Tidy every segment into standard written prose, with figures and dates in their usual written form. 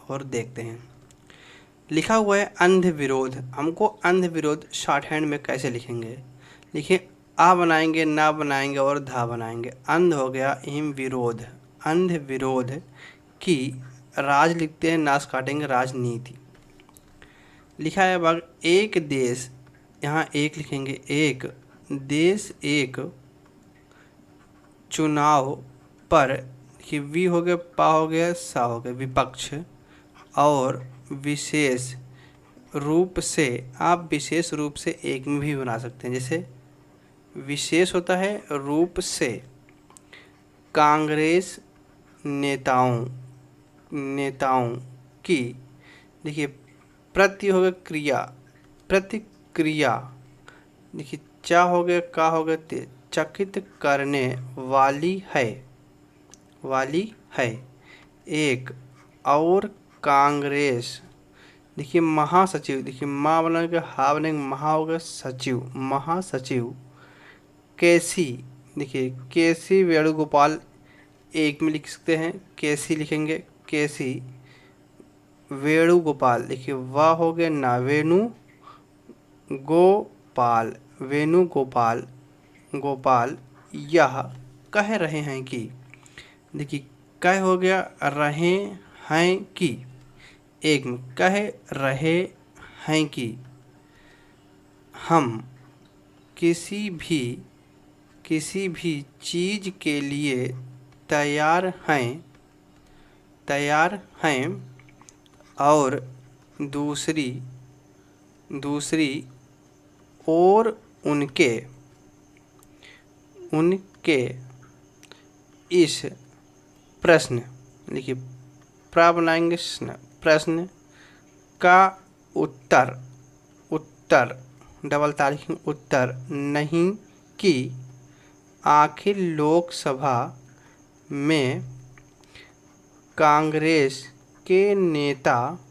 और देखते हैं। लिखा हुआ है अंध विरोध। हमको अंध विरोध शॉर्ट हैंड में कैसे लिखेंगे? लिखिए, आ बनाएंगे, ना बनाएंगे और धा बनाएंगे। अंध हो गया, हिम विरोध, अंध विरोध की राज लिखते हैं, नाश काटेंगे राजनीति। लिखा है भाग एक देश, यहाँ एक लिखेंगे, एक देश एक चुनाव पर, कि वी हो गया, पा हो गया, सा हो गया, विपक्ष, और विशेष रूप से, आप विशेष रूप से एक में भी बना सकते हैं। जैसे विशेष होता है रूप से, कांग्रेस नेताओं की, देखिए प्रति हो गया क्रिया, प्रतिक्रिया, देखिए चा हो गया, का हो गया, ते, चकित करने वाली है एक, और कांग्रेस, देखिए महासचिव, देखिए माँ बनेगा, हा बनेगा, महा हो गया, सचिव, महासचिव, केसी, देखिए केसी वेणुगोपाल एक में लिख सकते हैं, केसी लिखेंगे, केसी वेणुगोपाल, देखिए वाह हो गया, ना, वेणु गोपाल, वेणुगोपाल गोपाल, यह कह रहे हैं कि, देखिए कह हो गया, रहे हैं कि, एक में कह रहे हैं कि हम किसी भी चीज़ के लिए तैयार हैं, और दूसरी ओर उनके इस प्रश्न, देखिए प्रा बनाएंगे, प्रश्न का उत्तर डबल तारीख में उत्तर नहीं कि आखिर लोकसभा में कांग्रेस के नेता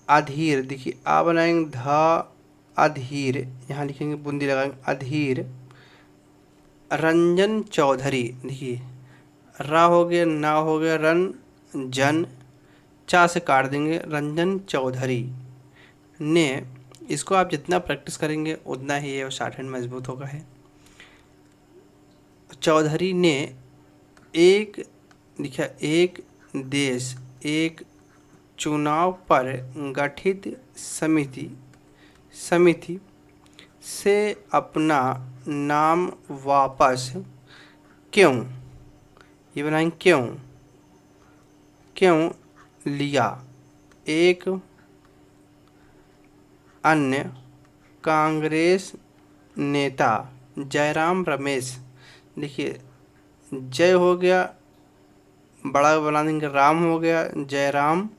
अधीर, देखिए आ बनाएंगे, धा अधीर, यहाँ लिखेंगे बूंदी लगाएंगे, अधीर रंजन चौधरी, देखिए रा हो गया, ना हो गया, जन, चा से काट देंगे, रंजन चौधरी ने, इसको आप जितना प्रैक्टिस करेंगे उतना ही ये शॉर्ट हैंड मजबूत होगा है। चौधरी ने एक, लिखा एक देश एक चुनाव पर गठित समिति से अपना नाम वापस क्यों, ये बनाएंगे क्यों लिया। एक अन्य कांग्रेस नेता जयराम रमेश, देखिए जय हो गया, बड़ा बना देंगे, राम हो गया, जयराम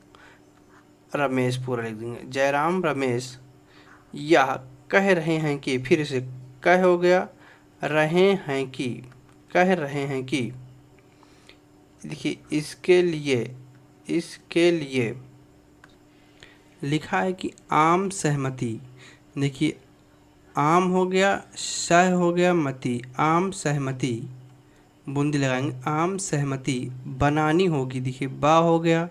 रमेश पूरा लिख देंगे, जयराम रमेश, यह कह रहे हैं कि, फिर से कह हो गया, रहे हैं कि, कह रहे हैं कि, देखिए इसके लिए लिखा है कि आम सहमति, देखिए आम हो गया, सह हो गया, मति, आम सहमति, बूंदी लगाएंगे, आम सहमति बनानी होगी, देखिए बा हो गया,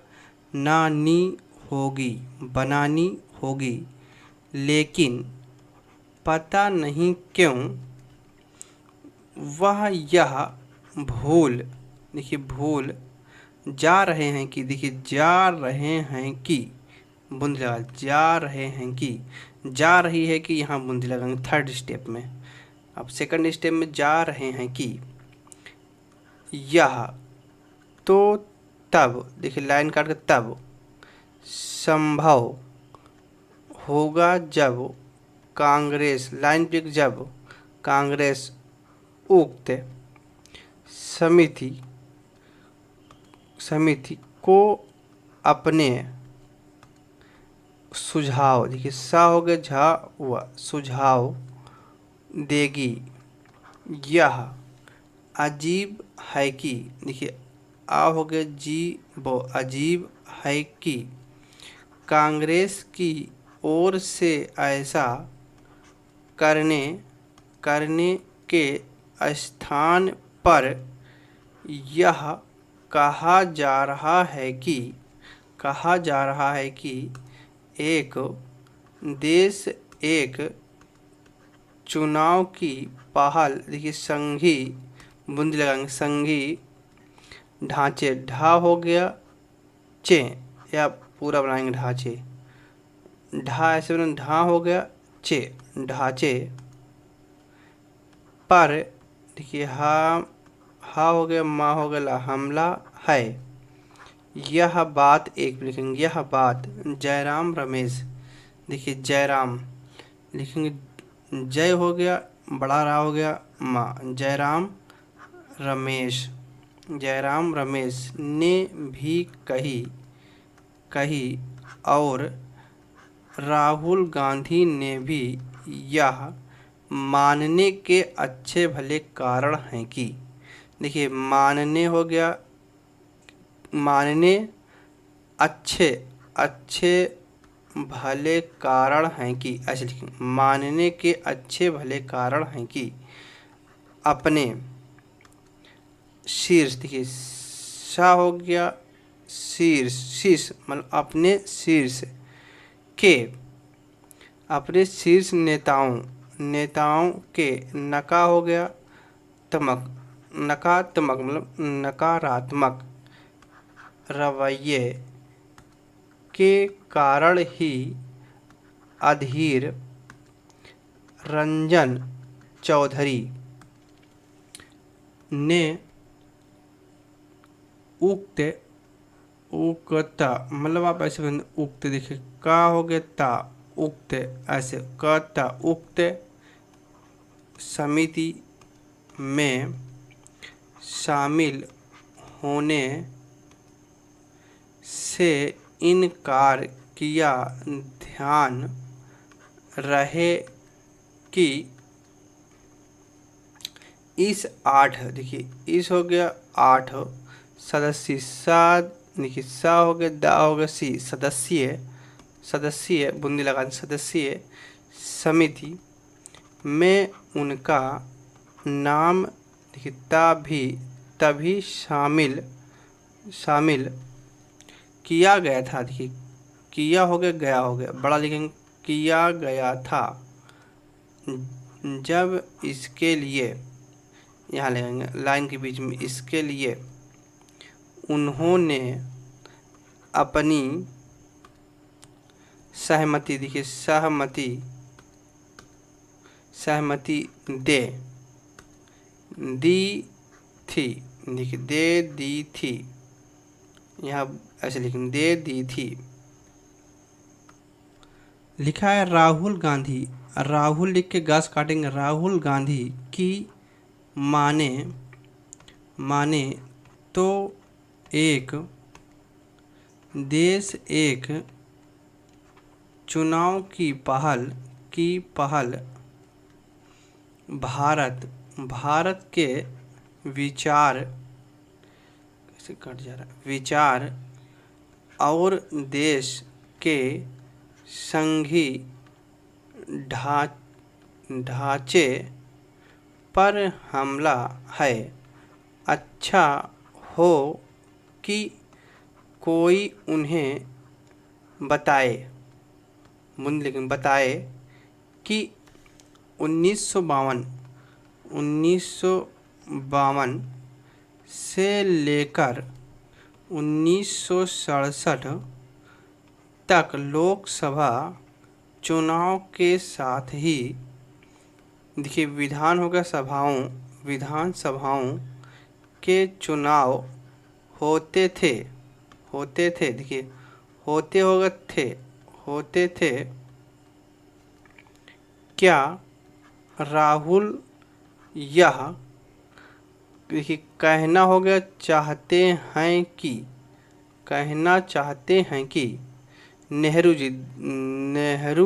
नानी होगी, बनानी होगी, लेकिन पता नहीं क्यों वह यह भूल, देखिए भूल जा रहे हैं कि, देखिए जा रहे हैं कि, बूंदी लगा, जा रहे हैं कि, जा रही है कि, यहाँ बूंदी लगाएंगे थर्ड स्टेप में। अब सेकंड स्टेप में जा रहे हैं कि, यह तो तब, देखिए लाइन काट कर, तब संभव होगा जब कांग्रेस, लाइन पे, जब कांग्रेस उक्त समिति को अपने सुझाव, देखिए सा हो गया, झा हुआ, सुझाव देगी। यह अजीब है कि, देखिए आ हो गया, जी वो, अजीब है कि कांग्रेस की ओर से ऐसा करने के स्थान पर यह कहा जा रहा है कि कहा जा रहा है कि एक देश एक चुनाव की पहल, देखिए संघी, बूंदी लगाएंगे, संघी ढांचे, ढा हो गया चे, या पूरा बनाएंगे ढांचे, ढा ऐसे बना, ढा हो गया चे, ढांचे पर, देखिए हा हो गया, मा हो गया, हमला है। यह बात एक लिखेंगे, यह बात जयराम रमेश, देखिए जयराम लिखेंगे, जय हो गया, बड़ा रा हो गया, माँ, जयराम रमेश, जयराम रमेश ने भी कही और राहुल गांधी ने भी यह मानने के अच्छे भले कारण हैं कि, देखिए मानने हो गया, मानने अच्छे भले कारण हैं कि, ऐसे लिखेंगे, मानने के अच्छे भले कारण हैं कि अपने शीर्ष, देखिए सा हो गया शीर्ष, शीर्ष मतलब अपने शीर्ष के, अपने शीर्ष नेताओं के नका हो गया तमक, नकारात्मक मतलब नकारात्मक रवैये के कारण ही अधीर रंजन चौधरी ने उक्त मतलब आप ऐसे उक्त, देखिए का हो गया ता, उक्त ऐसे कता, उक्त समिति में शामिल होने से इनकार किया, ध्यान रहे कि इस 8, देखिए इस हो गया 8 सदस्य, सा, देखिए सा हो गया, दा हो गया सी, सदस्यीय बूंदी लगा, सदस्यीय समिति में उनका नाम, देखिए तभी शामिल किया गया था, देखिए किया हो गया, गया हो गया, बड़ा लिखेंगे, किया गया था, जब इसके लिए, यहाँ लिखेंगे लाइन के बीच में, इसके लिए उन्होंने अपनी सहमति, देखिए सहमति दी थी, देखिए दे दी थी, यहाँ ऐसे लिखेंगे दे दी थी। लिखा है राहुल गांधी, राहुल लिख के घास काटेंगे, राहुल गांधी की माने तो एक देश एक चुनाव की पहल भारत के विचार और देश के संघी ढांचे पर हमला है। अच्छा हो कि कोई उन्हें बताए कि 1952 से लेकर 1967 तक लोकसभा चुनाव के साथ ही, देखिए विधान हो गया विधानसभाओं के चुनाव होते थे, देखिए होते थे। क्या राहुल यह, देखिए कहना हो गया चाहते हैं कि नेहरू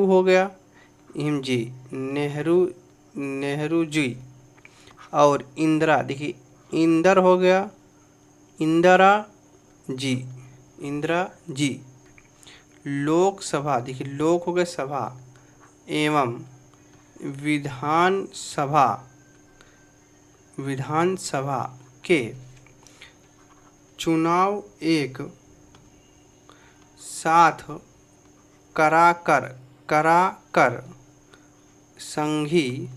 हो गया हिम जी, नेहरू जी और इंदिरा, देखिए इंदर हो गया इंदिरा जी लोकसभा, देखिए लोक हो गया सभा एवं विधानसभा के चुनाव एक साथ कराकर, कराकर, संघी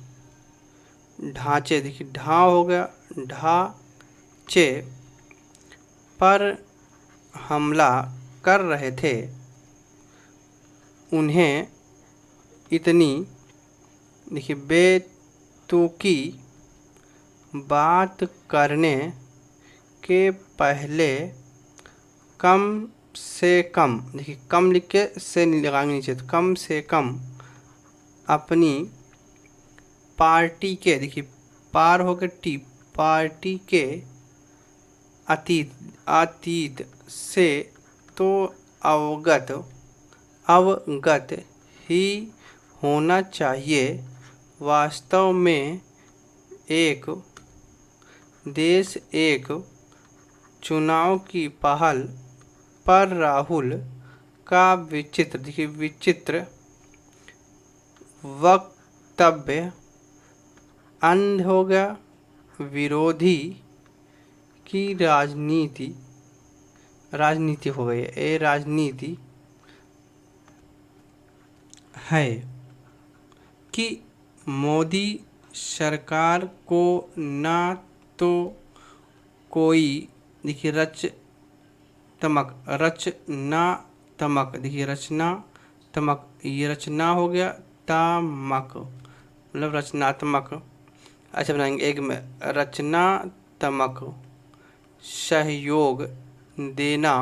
ढांचे, देखिए ढा हो गया, ढांचे पर हमला कर रहे थे, उन्हें इतनी, देखिए बेतुकी बात करने के पहले कम से कम, देखिए कम लिख के से नहीं लगाएंगे नीचे, तो कम से कम अपनी पार्टी के, देखिए पार हो के टी, पार्टी के अतीत, अतीत से तो अवगत, अवगत ही होना चाहिए। वास्तव में एक देश एक चुनाव की पहल पर राहुल का विचित्र, देखिए विचित्र वक्तव्य अंध हो गया, विरोधी की राजनीति, राजनीति हो गई है, ये राजनीति है कि मोदी सरकार को ना तो कोई, देखिए रचनात्मक, रचनात्मक, देखिए रचनात्मक, ये रचना हो गया, तामक मतलब रचनात्मक, अच्छा बनाएंगे एक में, रचनात्मक सहयोग देना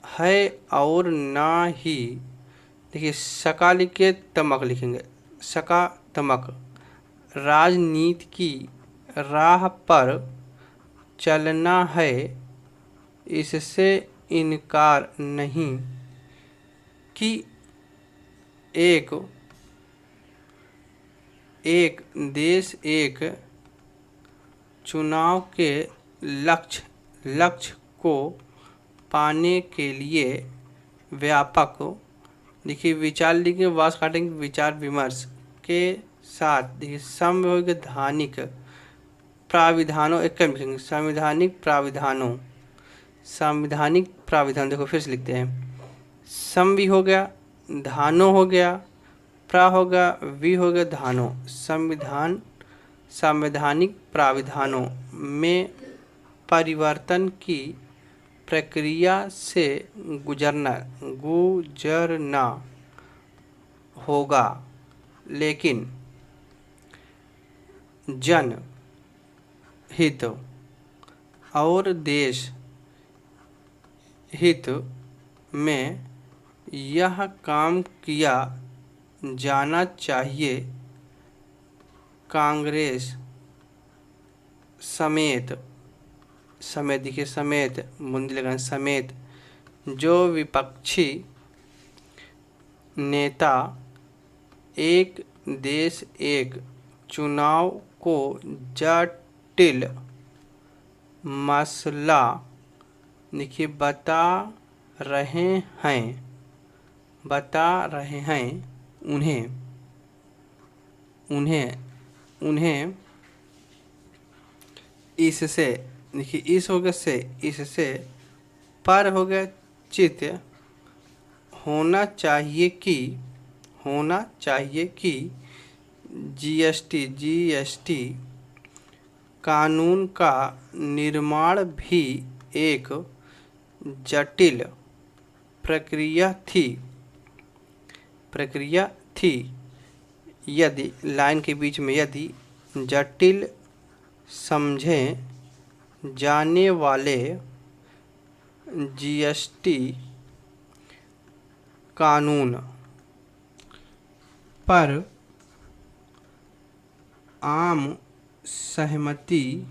है और ना ही, देखिए सका लिख के तमक लिखेंगे, सका तमक, राजनीति की राह पर चलना है, इससे इनकार नहीं कि एक, एक देश एक चुनाव के लक्ष्य को पाने के लिए व्यापक, देखिए विचार लिखेंगे, वास काटेंगे, विचार विमर्श के साथ, देखिए संवैधानिक प्राविधानों, एक लिखेंगे संवैधानिक प्राविधानों, संवैधानिक प्राविधान, देखो फिर से लिखते हैं, संवि हो गया, धानो हो गया, प्रा हो गया, वि हो गया, धानो, संविधान, संवैधानिक प्राविधानों में परिवर्तन की प्रक्रिया से गुजरना होगा, लेकिन जन हित और देश हित में यह काम किया जाना चाहिए। कांग्रेस समेत, समेत देखिए समेत मुंदी लगाएं, समेत जो विपक्षी नेता एक देश एक चुनाव को जटिल मसला, देखिए बता रहे हैं, उन्हें इससे, देखिए इस हो गया से, इससे पर हो गया चित होना चाहिए कि जीएसटी कानून का निर्माण भी एक जटिल प्रक्रिया थी, यदि लाइन के बीच में यदि जटिल समझे जाने वाले जीएसटी कानून पर आम सहमति,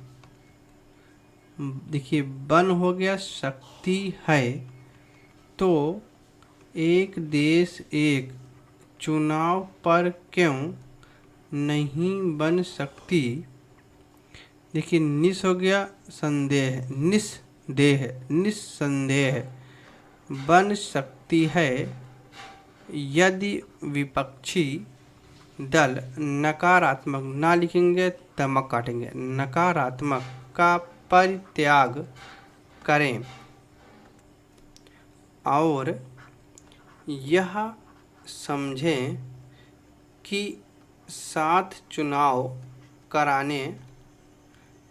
देखिए बन हो गया सकती है, तो एक देश एक चुनाव पर क्यों नहीं बन सकती, देखिए निस हो गया संदेह, निस्संदेह बन सकती है, यदि विपक्षी दल नकारात्मक, ना लिखेंगे तमक काटेंगे, नकारात्मक का परित्याग करें और यह समझें कि साथ चुनाव कराने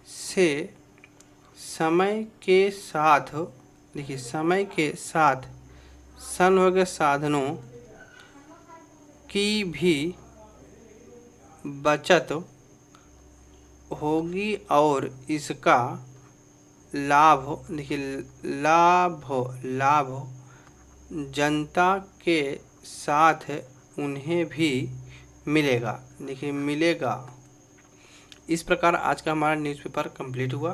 से समय के साथ, देखिए समय के साथ संवर्ग साधनों की भी बचत होगी और इसका लाभ, देखिए लाभ जनता के साथ उन्हें भी मिलेगा, देखिए मिलेगा। इस प्रकार आज का हमारा न्यूज़पेपर कंप्लीट हुआ।